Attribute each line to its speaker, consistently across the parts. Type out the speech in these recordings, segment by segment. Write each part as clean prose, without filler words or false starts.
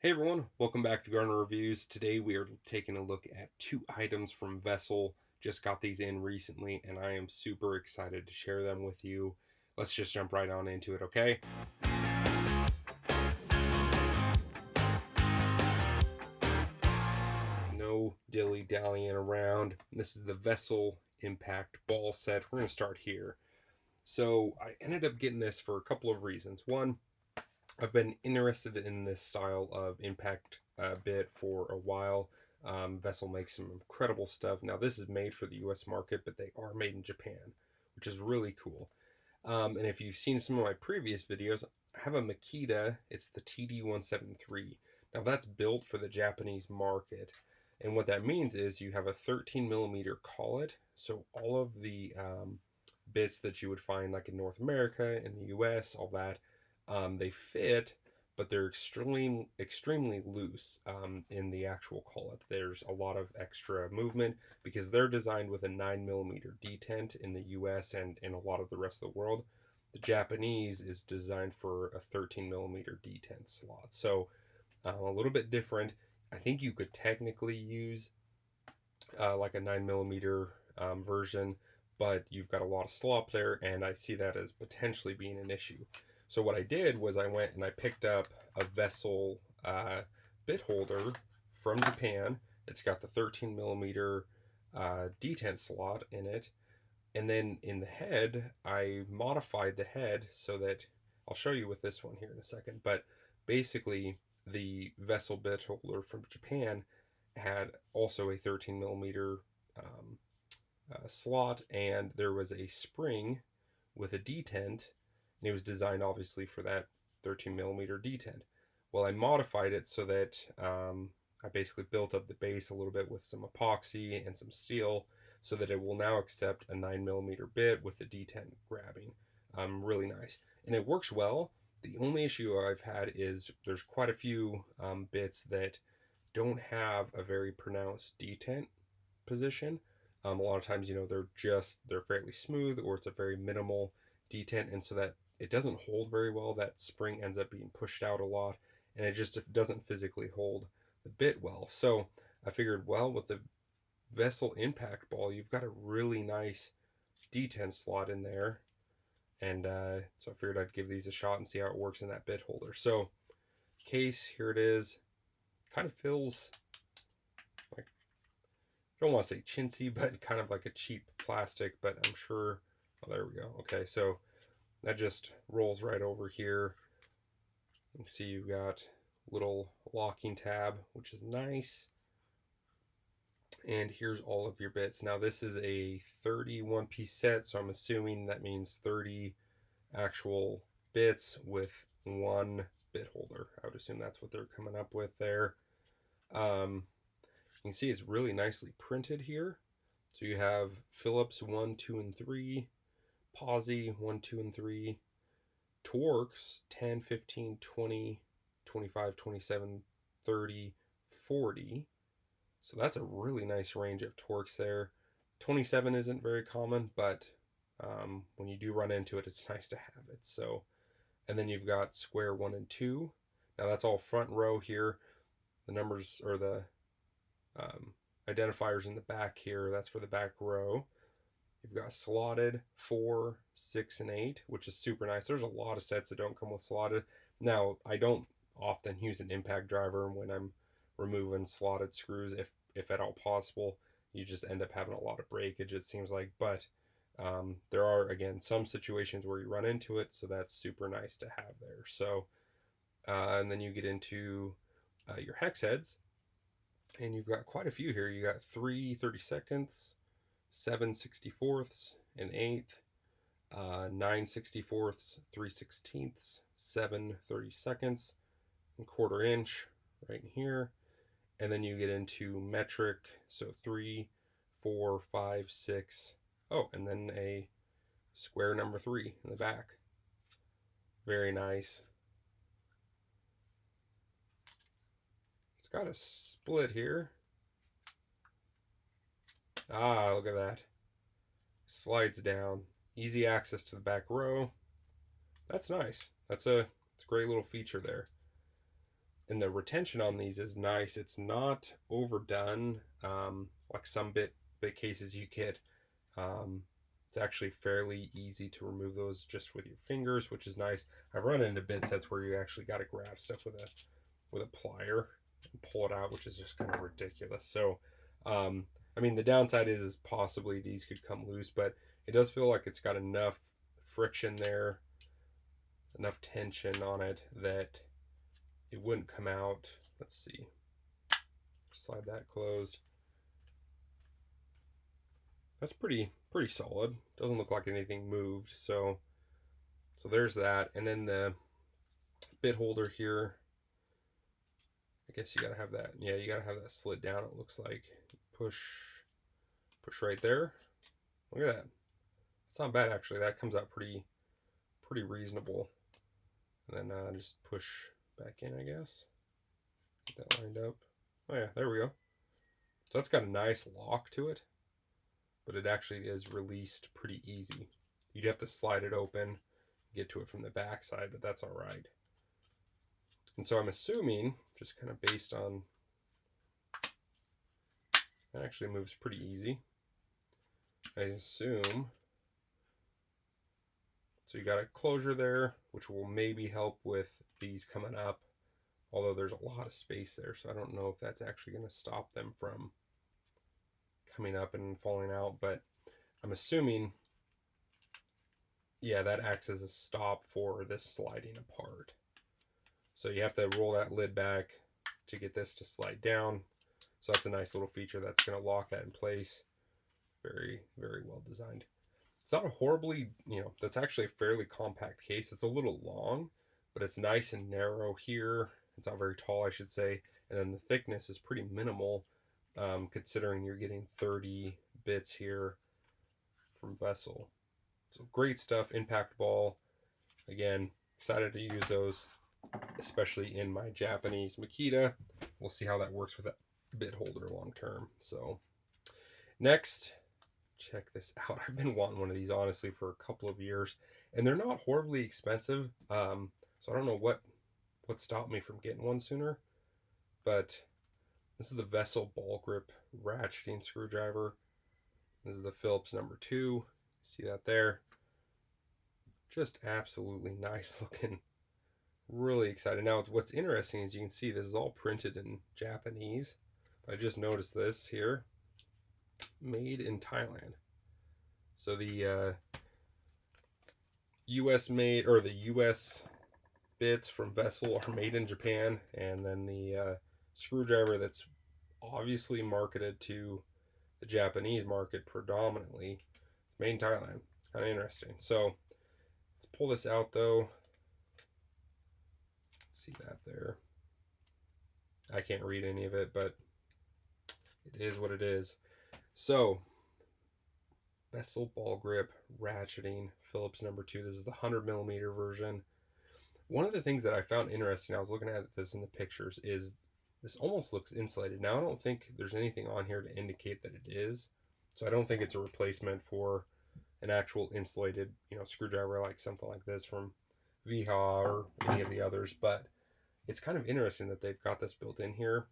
Speaker 1: Hey everyone, welcome back to Garner Reviews. Today we are taking a look at two items from Vessel. Just got these in recently and I am super excited to share them with you. Let's just jump right on into it, okay? No dilly-dallying around. This is the Vessel Impact Ball Set. We're going to start here. So I ended up getting this for a couple of reasons. One, I've been interested in this style of impact bit for a while. Vessel makes some incredible stuff. Now, this is made for the US market, but they are made in Japan, which is really cool. And if you've seen some of my previous videos, I have a Makita. It's the TD173. Now, that's built for the Japanese market. And what that means is you have a 13 millimeter collet. So all of the bits that you would find like in North America, in the US, all that, they fit, but they're extremely loose in the collet collet. There's a lot of extra movement because they're designed with a 9 millimeter detent in the US and in a lot of the rest of the world. The Japanese is designed for a 13 millimeter detent slot. So a little bit different. I think you could technically use like a 9 millimeter version, but you've got a lot of slop there, and I see that as potentially being an issue. So what I did was I went and I picked up a Vessel bit holder from Japan. It's got the 13 millimeter detent slot in it, and then in the head, I modified the head so that I'll show you with this one here in a second. But basically, the Vessel bit holder from Japan had also a 13 millimeter slot, and there was a spring with a detent, and it was designed obviously for that 13 millimeter detent. Well, I modified it so that I basically built up the base a little bit with some epoxy and some steel so that it will now accept a 9 millimeter bit with the detent grabbing. Really nice. And it works well. The only issue I've had is there's quite a few bits that don't have a very pronounced detent position. A lot of times, they're fairly smooth, or it's a very minimal detent, and so that it doesn't hold very well. That spring ends up being pushed out a lot, and it just doesn't physically hold the bit well. So I figured, well, with the Vessel Impact Ball, you've got a really nice detent slot in there, and so I figured I'd give these a shot and see how it works in that bit holder. So case, here it is. Kind of feels like, I don't want to say chintzy, but kind of like a cheap plastic, but I'm sure, oh, there we go. Okay, so that just rolls right over here. You can see you've got a little locking tab, which is nice. And here's all of your bits. Now this is a 31 piece set, so I'm assuming that means 30 actual bits with one bit holder. I would assume that's what they're coming up with there. You can see it's really nicely printed here. So you have Phillips 1, 2, and 3, Pawsey 1, 2, and 3, Torx 10, 15, 20, 25, 27, 30, 40. So that's a really nice range of Torx there. 27 isn't very common, but when you do run into it, it's nice to have it. So, and then you've got square 1 and 2. Now that's all front row here. The numbers or the identifiers in the back here, that's for the back row. You've got slotted 4, 6, and 8, which is super nice. There's a lot of sets that don't come with slotted. Now, I don't often use an impact driver when I'm removing slotted screws, if at all possible. You just end up having a lot of breakage, it seems like. But there are, again, some situations where you run into it, so that's super nice to have there. So, and then you get into your hex heads, and you've got quite a few here. You got 3 32nds, 7 64ths, an eighth, 9 64ths, 3 16ths, 7 32nds, and quarter inch right in here. And then you get into metric, so 3, 4, 5, 6. Oh, and then a square number 3 in the back. Very nice. It's got a split here. Ah, look at that. Slides down. Easy access to the back row. That's nice. It's a great little feature there. And the retention on these is nice. It's not overdone like some bit cases you get. It's actually fairly easy to remove those just with your fingers, which is nice. I've run into bit sets where you actually got to grab stuff with a plier and pull it out, which is just kind of ridiculous. So I mean, the downside is possibly these could come loose, but it does feel like it's got enough friction there, enough tension on it that it wouldn't come out. Let's see. Slide that closed. That's pretty solid. Doesn't look like anything moved. So there's that. And then the bit holder here, I guess you gotta have that. Yeah, you gotta have that slid down. It looks like push right there. Look at that. It's not bad actually. That comes out pretty reasonable. And then just push back in, I guess. Get that lined up. Oh yeah, there we go. So that's got a nice lock to it, but it actually is released pretty easy. You'd have to slide it open, get to it from the back side, but that's all right. And so I'm assuming, just kind of based on, that actually moves pretty easy. I assume, so you got a closure there, which will maybe help with these coming up, although there's a lot of space there, so I don't know if that's actually going to stop them from coming up and falling out, but I'm assuming, yeah, that acts as a stop for this sliding apart. So you have to roll that lid back to get this to slide down. So that's a nice little feature that's going to lock that in place. Very well designed. It's not a horribly, that's actually a fairly compact case. It's a little long, but it's nice and narrow here. It's not very tall, I should say. And then the thickness is pretty minimal, considering you're getting 30 bits here from Vessel. So great stuff. Impact ball. Again, excited to use those, especially in my Japanese Makita. We'll see how that works with that bit holder long term. So next, check this out. I've been wanting one of these honestly for a couple of years, and they're not horribly expensive. So I don't know what stopped me from getting one sooner, but this is the Vessel ball grip ratcheting screwdriver. This is the Phillips number 2. See that there? Just absolutely nice looking. Really excited. Now, what's interesting is you can see this is all printed in Japanese. I just noticed this here. Made in Thailand. So the US made, or the US bits from Vessel are made in Japan, and then the screwdriver that's obviously marketed to the Japanese market predominantly, it's made in Thailand. Kind of interesting. So let's pull this out though. See that there. I can't read any of it, but it is what it is. So Vessel ball grip ratcheting Phillips number 2. This is the 100mm version. One of the things that I found interesting, I was looking at this in the pictures, is this almost looks insulated. Now I don't think there's anything on here to indicate that it is, so I don't think it's a replacement for an actual insulated, screwdriver like something like this from Viha or any of the others. But it's kind of interesting that they've got this built in here.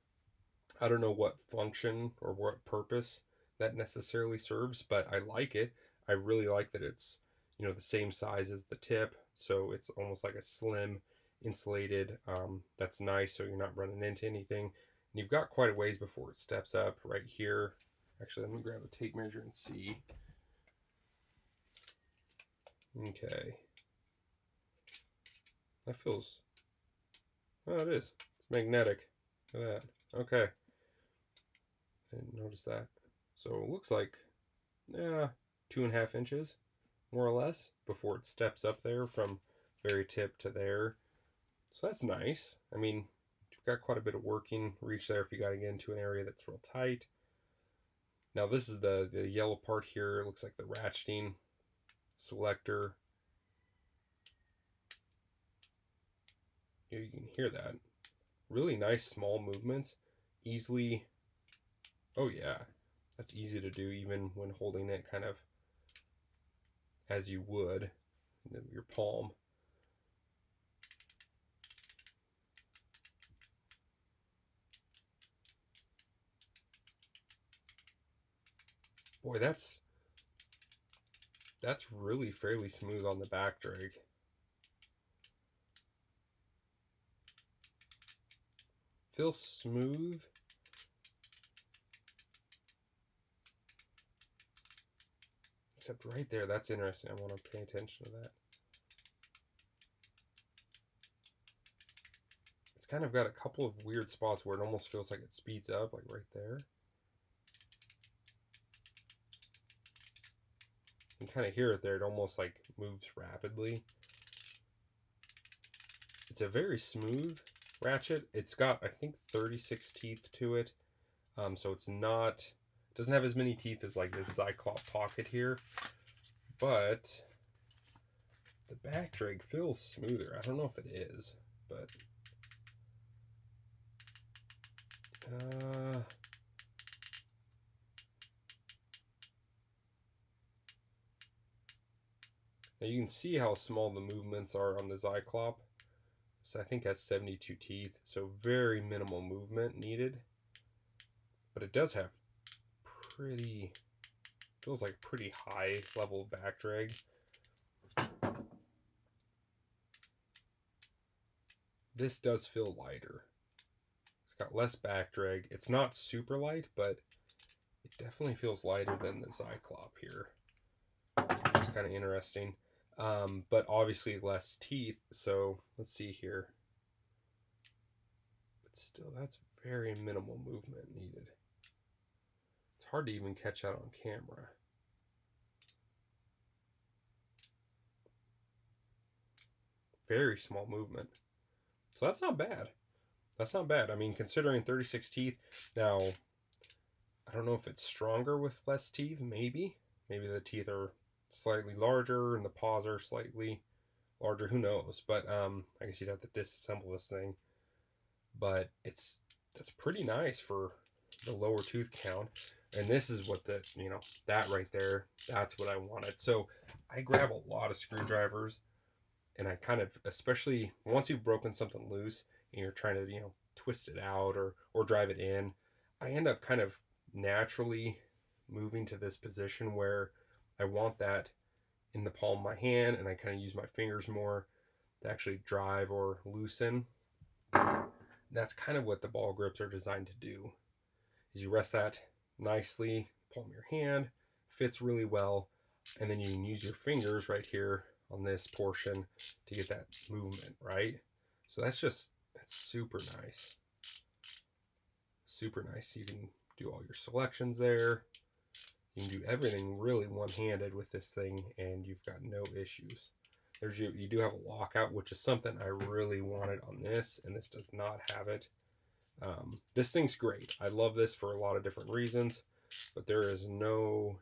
Speaker 1: I don't know what function or what purpose that necessarily serves, but I like it. I really like that it's, the same size as the tip, so it's almost like a slim insulated. That's nice, so you're not running into anything. And you've got quite a ways before it steps up right here. Actually, let me grab a tape measure and see. Okay. That feels, oh, it is. It's magnetic. Look at that. Okay. I didn't notice that. So it looks like, 2.5 inches, more or less, before it steps up there from very tip to there. So that's nice. I mean, you've got quite a bit of working reach there if you got to get into an area that's real tight. Now this is the yellow part here. It looks like the ratcheting selector. You can hear that. Really nice small movements. Easily, oh yeah, that's easy to do even when holding it kind of as you would in your palm. Boy, that's really fairly smooth on the back drag. Feels smooth. Except right there, that's interesting. I want to pay attention to that. It's kind of got a couple of weird spots where it almost feels like it speeds up, like right there. You can kind of hear it there. It almost like moves rapidly. It's a very smooth ratchet. It's got, I think, 36 teeth to it. So it's not, doesn't have as many teeth as like this Cyclop Pocket here. But the back drag feels smoother. I don't know if it is, but now you can see how small the movements are on the Zyklop. So I think has 72 teeth, so very minimal movement needed. But it does have pretty, feels like pretty high level of back drag. This does feel lighter. It's got less back drag. It's not super light, but it definitely feels lighter than the Zyklop here. It's kind of interesting. But obviously less teeth, so let's see here. But still, that's very minimal movement needed. It's hard to even catch out on camera. Very small movement. So that's not bad. That's not bad. I mean, considering 36 teeth, now, I don't know if it's stronger with less teeth, maybe. Maybe the teeth are slightly larger and the paws are slightly larger, who knows. But I guess you'd have to disassemble this thing. But that's pretty nice for the lower tooth count. And this is what the, you know, that right there, that's what I wanted. So I grab a lot of screwdrivers, and I kind of, especially once you've broken something loose and you're trying to, you know, twist it out or drive it in, I end up kind of naturally moving to this position where I want that in the palm of my hand, and I kind of use my fingers more to actually drive or loosen. That's kind of what the ball grips are designed to do, is you rest that nicely, palm of your hand, fits really well, and then you can use your fingers right here on this portion to get that movement, right? So that's super nice. Super nice. You can do all your selections there. You can do everything really one-handed with this thing, and you've got no issues. You do have a lockout, which is something I really wanted on this, and this does not have it. This thing's great. I love this for a lot of different reasons, but there is no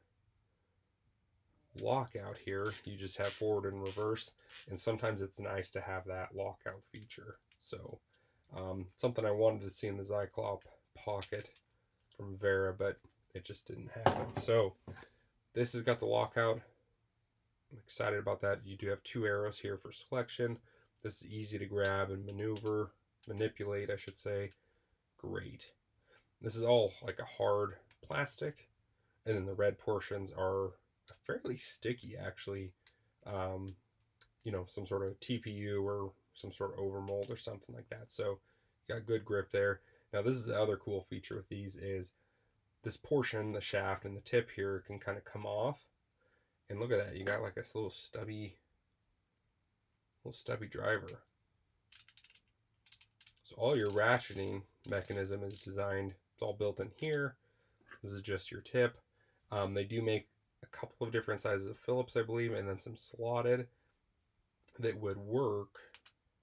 Speaker 1: lockout here. You just have forward and reverse, and sometimes it's nice to have that lockout feature. So something I wanted to see in the Zyklop Pocket from Vera, but it just didn't happen. So this has got the lockout. I'm excited about that. You do have 2 arrows here for selection. This is easy to grab and manipulate, I should say. Great. This is all like a hard plastic, and then the red portions are fairly sticky, actually. You know, some sort of TPU or some sort of overmold or something like that. So you got good grip there. Now this is the other cool feature with these is this portion, the shaft and the tip here, can kind of come off. And look at that, you got like this little stubby driver. So all your ratcheting mechanism is designed, it's all built in here. This is just your tip. They do make a couple of different sizes of Phillips, I believe, and then some slotted that would work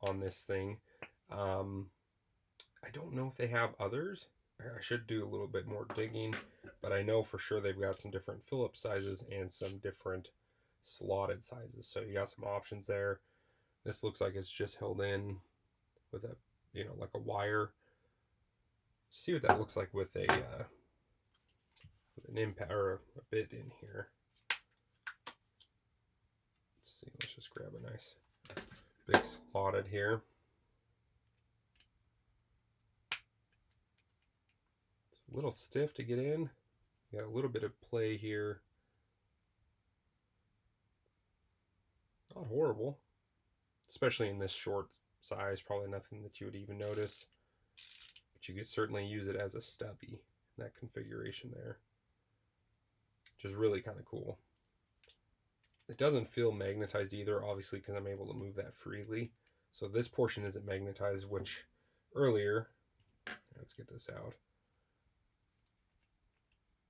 Speaker 1: on this thing. I don't know if they have others. I should do a little bit more digging, but I know for sure they've got some different Phillips sizes and some different slotted sizes. So you got some options there. This looks like it's just held in with a, you know, like a wire. See what that looks like with an impact or a bit in here. Let's see. Let's just grab a nice big slotted here. It's a little stiff to get in. You got a little bit of play here. Not horrible, especially in this short size. Probably nothing that you would even notice, but you could certainly use it as a stubby in that configuration there, which is really kind of cool. It doesn't feel magnetized either, obviously, because I'm able to move that freely. So this portion isn't magnetized, which earlier, let's get this out.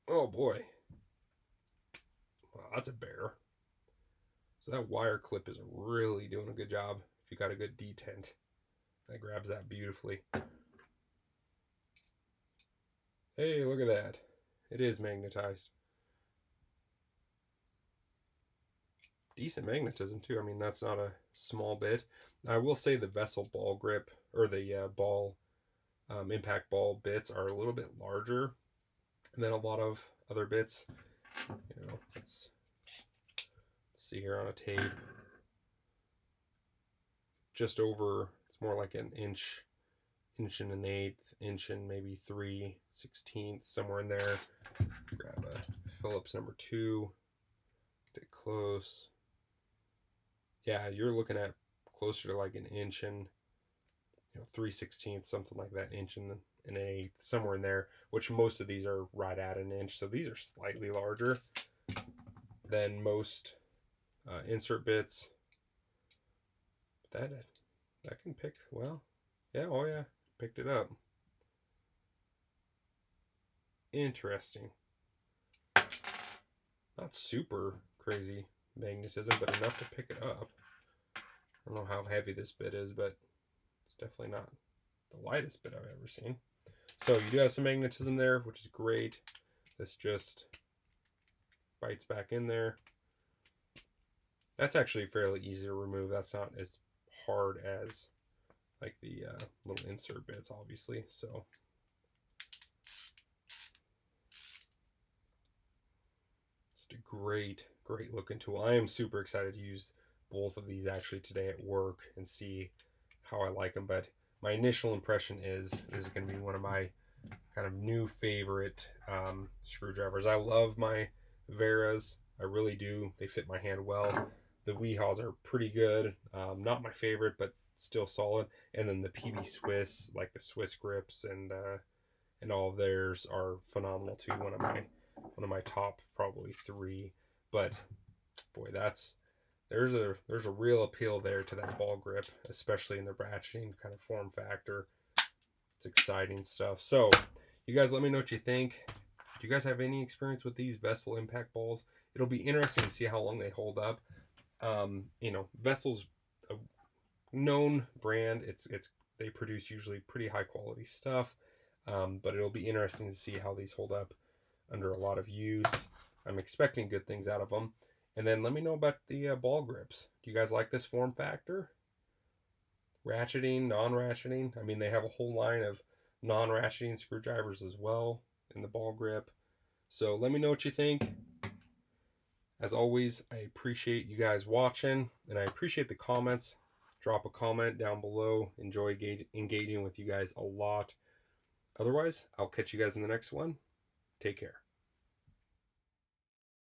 Speaker 1: Oh boy. Wow, that's a bear. So that wire clip is really doing a good job. If you got a good detent, that grabs that beautifully. Hey, look at that. It is magnetized. Decent magnetism too. I mean, that's not a small bit. I will say the Vessel ball grip, or the ball impact ball bits, are a little bit larger than a lot of other bits. You know, let's see here on a tape. Just over, it's more like an inch and an eighth, inch and maybe 3/16, somewhere in there. Grab a Phillips number 2, get it close. Yeah, you're looking at closer to like an inch and 3/16, something like that, inch and an eighth, somewhere in there, which most of these are right at an inch. So these are slightly larger than most insert bits. That can pick, well, yeah, oh yeah, picked it up. Interesting. Not super crazy magnetism, but enough to pick it up. I don't know how heavy this bit is, but it's definitely not the lightest bit I've ever seen. So you do have some magnetism there, which is great. This just bites back in there. That's actually fairly easy to remove. That's not as hard as like the little insert bits, obviously. So just a great looking tool. I am super excited to use both of these actually today at work and see how I like them. But my initial impression is this is going to be one of my kind of new favorite screwdrivers. I love my Veras. I really do. They fit my hand well. The Weehaws are pretty good. Not my favorite, but still solid. And then the PB Swiss, like the Swiss grips and all of theirs are phenomenal too. One of my top probably 3. But boy, there's a real appeal there to that ball grip, especially in the ratcheting kind of form factor. It's exciting stuff. So you guys let me know what you think. Do you guys have any experience with these Vessel impact balls? It'll be interesting to see how long they hold up. Vessel's a known brand. They produce usually pretty high quality stuff. But it'll be interesting to see how these hold up under a lot of use. I'm expecting good things out of them. And then let me know about the ball grips. Do you guys like this form factor? Ratcheting, non-ratcheting. I mean, they have a whole line of non-ratcheting screwdrivers as well in the ball grip. So let me know what you think. As always, I appreciate you guys watching, and I appreciate the comments. Drop a comment down below. Enjoy engaging with you guys a lot. Otherwise, I'll catch you guys in the next one. Take care.